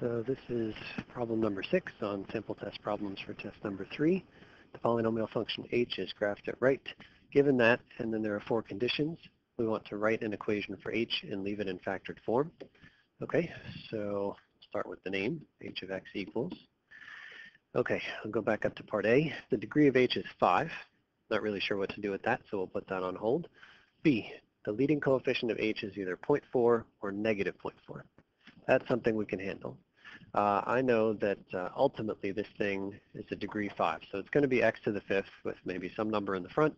So this is problem number 6 on sample test problems for test number 3. The polynomial function h is graphed at right. Given that, and then there are 4 conditions, we want to write an equation for h and leave it in factored form. Okay, so start with the name, h of x equals. Okay, I'll go back up to part A. The degree of h is 5. Not really sure what to do with that, so we'll put that on hold. B, the leading coefficient of h is either 0.4 or negative 0.4. That's something we can handle. I know that ultimately this thing is a degree 5, so it's going to be x to the 5th with maybe some number in the front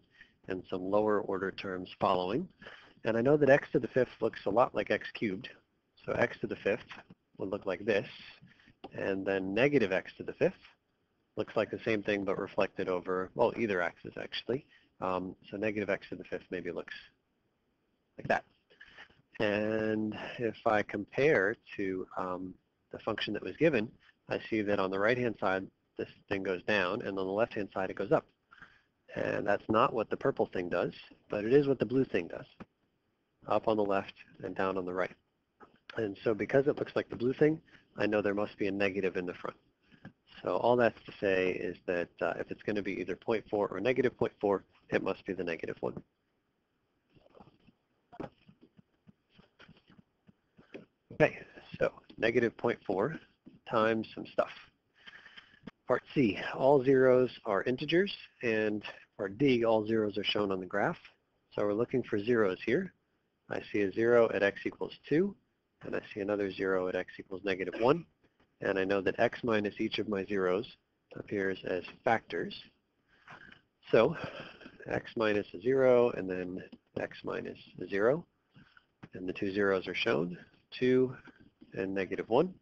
and some lower order terms following. And I know that x to the 5th looks a lot like x cubed, so x to the 5th would look like this, and then negative x to the 5th looks like the same thing but reflected over, well, either axis actually. So negative x to the 5th maybe looks like that. And if I compare to the function that was given, I see that on the right-hand side, this thing goes down, and on the left-hand side, it goes up. And that's not what the purple thing does, but it is what the blue thing does, up on the left and down on the right. And so because it looks like the blue thing, I know there must be a negative in the front. So all that's to say is that if it's going to be either 0.4 or negative 0.4, it must be the negative one. Okay, so negative 0.4 times some stuff. Part C, all zeros are integers, and part D, all zeros are shown on the graph. So we're looking for zeros here. I see a 0 at x equals 2, and I see another 0 at x equals negative 1. And I know that x minus each of my zeros appears as factors. So x minus a 0, and then x minus a 0. And the two zeros are shown, 2 and negative 1.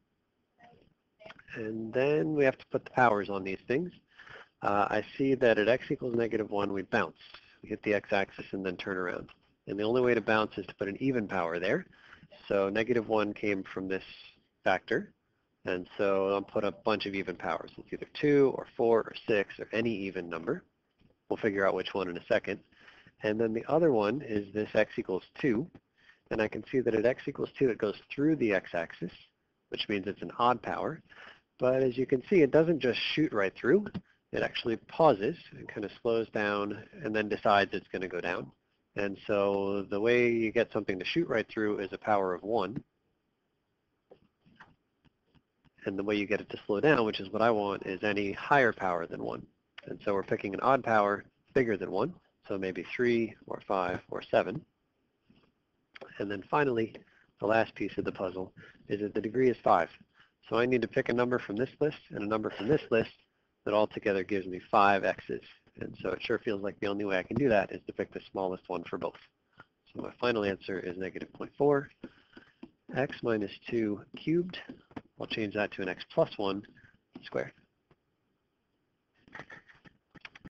And then we have to put the powers on these things. I see that at x equals negative 1, we bounce. We hit the x-axis and then turn around. And the only way to bounce is to put an even power there. So negative 1 came from this factor. And so I'll put a bunch of even powers. It's either 2 or 4 or 6 or any even number. We'll figure out which one in a second. And then the other one is this x equals 2. And I can see that at x equals 2, it goes through the x-axis, which means it's an odd power. But as you can see, it doesn't just shoot right through. It actually pauses and kind of slows down and then decides it's going to go down. And so the way you get something to shoot right through is a power of 1. And the way you get it to slow down, which is what I want, is any higher power than 1. And so we're picking an odd power bigger than 1, so maybe 3 or 5 or 7. And then finally, the last piece of the puzzle is that the degree is 5. So I need to pick a number from this list and a number from this list that altogether gives me 5 x's. And so it sure feels like the only way I can do that is to pick the smallest one for both. So my final answer is negative 0.4. X minus 2 cubed. I'll change that to an x plus 1 squared.